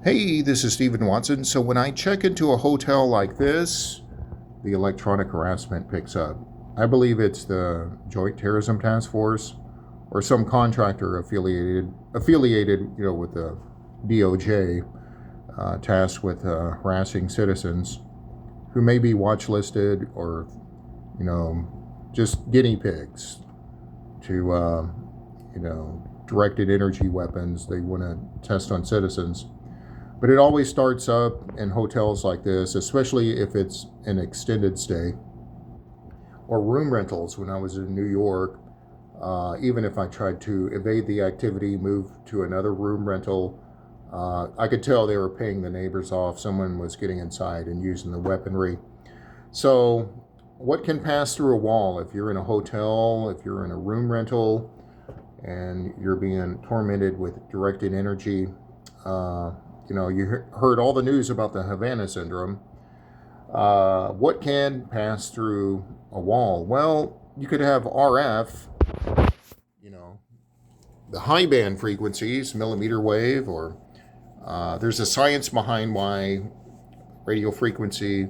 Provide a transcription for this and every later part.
Hey, this is Stephen Watson. So when I check into a hotel like this, the electronic harassment picks up. I believe it's the Joint Terrorism Task Force or some contractor affiliated, with the DOJ, tasked with harassing citizens who may be watch listed or, just guinea pigs to, directed energy weapons they want to test on citizens. But it always starts up in hotels like this, especially if it's an extended stay or room rentals. When I was in New York, even if I tried to evade the activity, move to another room rental, I could tell they were paying the neighbors off. Someone was getting inside and using the weaponry. So what can pass through a wall if you're in a hotel, if you're in a room rental, and you're being tormented with directed energy? You heard all the news about the Havana syndrome. What can pass through a wall? Well, you could have RF, the high band frequencies, millimeter wave, or there's a science behind why radio frequency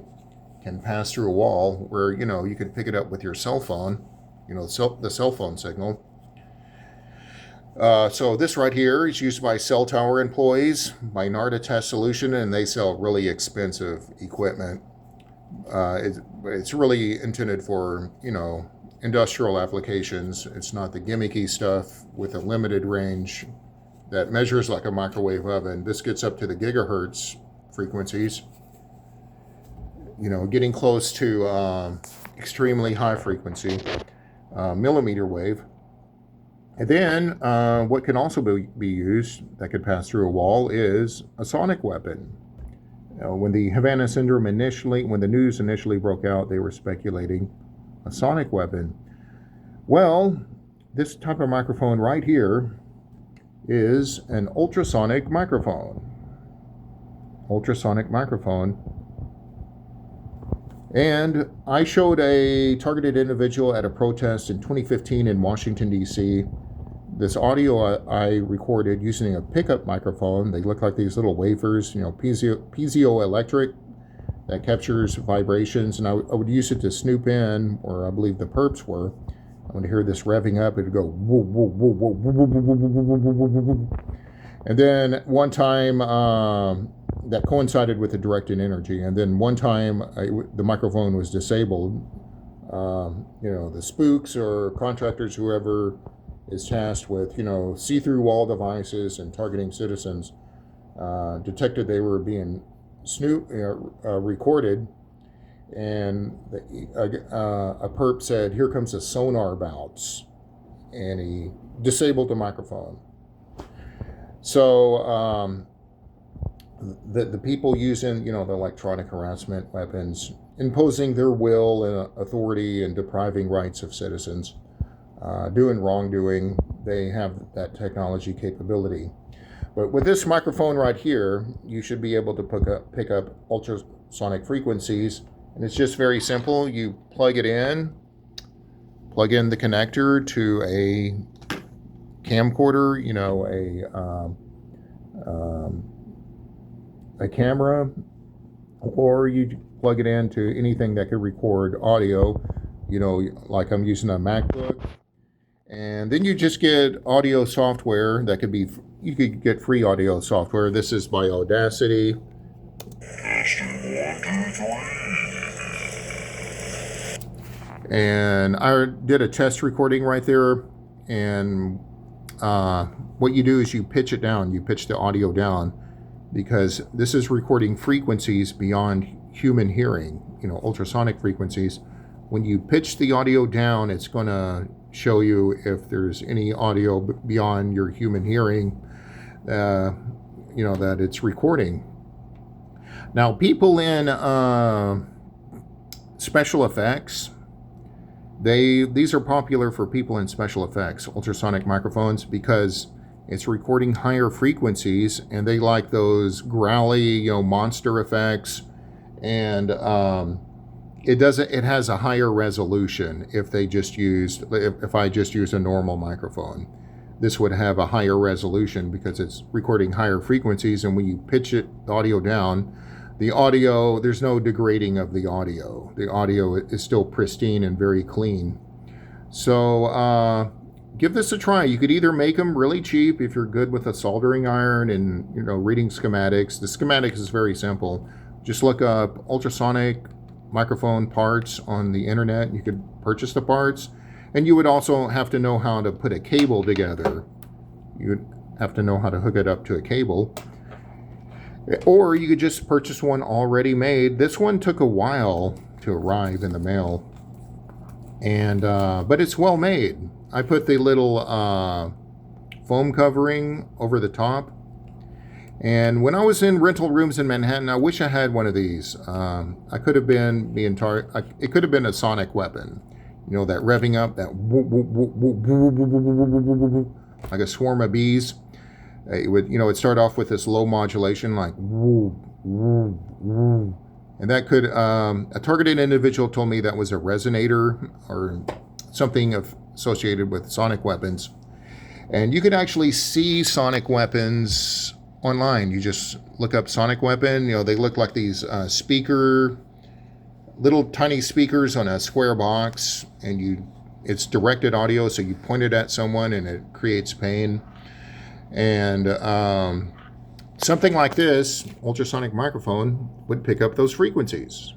can pass through a wall where, you can pick it up with your cell phone, the cell phone signal. So this right here is used by cell tower employees by NARDA Test Solution, and they sell really expensive equipment. It's really intended for, industrial applications. It's not the gimmicky stuff with a limited range that measures like a microwave oven. This gets up to the gigahertz frequencies, getting close to extremely high frequency, millimeter wave. And then what can also be used that could pass through a wall is a sonic weapon. When the Havana syndrome when the news initially broke out, they were speculating a sonic weapon. Well, this type of microphone right here is an ultrasonic microphone. Ultrasonic microphone. And I showed a targeted individual at a protest in 2015 in Washington, D.C. This audio I recorded using a pickup microphone. They look like these little wafers, piezoelectric, that captures vibrations. And I would use it to snoop in, or I believe the perps were. I would hear this revving up. It would go whoa, whoa, whoa, whoa, whoa, whoa, whoa, whoa, whoa, whoa, whoa. And then one time that coincided with the directed energy. And then one time the microphone was disabled. The spooks or contractors, whoever is tasked with, see-through wall devices and targeting citizens, detected they were being recorded, and a perp said, "Here comes a sonar bounce," and he disabled the microphone. So the people using, the electronic harassment weapons, imposing their will and authority and depriving rights of citizens, doing wrongdoing, they have that technology capability. But with this microphone right here, you should be able to pick up ultrasonic frequencies, and it's just very simple. You plug in the connector to a camcorder, a camera, or you plug it into anything that could record audio, like I'm using a MacBook. And then you just get audio software that you could get free audio software. This is by Audacity. And I did a test recording right there. And what you do is you pitch it down. You pitch the audio down, because this is recording frequencies beyond human hearing, ultrasonic frequencies. When you pitch the audio down, it's going to show you if there's any audio beyond your human hearing, that it's recording. Now, people in special effects, these are popular for people in special effects, ultrasonic microphones, because it's recording higher frequencies, and they like those growly, monster effects, and it has a higher resolution if I just use a normal microphone. this would have a higher resolution because it's recording higher frequencies, and when you pitch the audio down, there's no degrading of the audio. The audio is still pristine and very clean. So give this a try. You could either make them really cheap if you're good with a soldering iron and reading schematics. The schematic is very simple. Just look up ultrasonic microphone parts on the internet. You could purchase the parts. And you would also have to know how to put a cable together. You would have to know how to hook it up to a cable. Or you could just purchase one already made. This one took a while to arrive in the mail. And but it's well made. I put the little foam covering over the top. And when I was in rental rooms in Manhattan, I wish I had one of these. It could have been a sonic weapon. That revving up, that whoop, whoop, whoop, whoop, whoop, whoop, whoop, whoop, whoop, like a swarm of bees. It would, it'd start off with this low modulation, like whoop, whoop, whoop. And that could, a targeted individual told me that was a resonator or something associated with sonic weapons. And you could actually see sonic weapons online. You just look up sonic weapon. They look like these little tiny speakers on a square box, and it's directed audio, so you point it at someone and it creates pain. And something like this ultrasonic microphone would pick up those frequencies.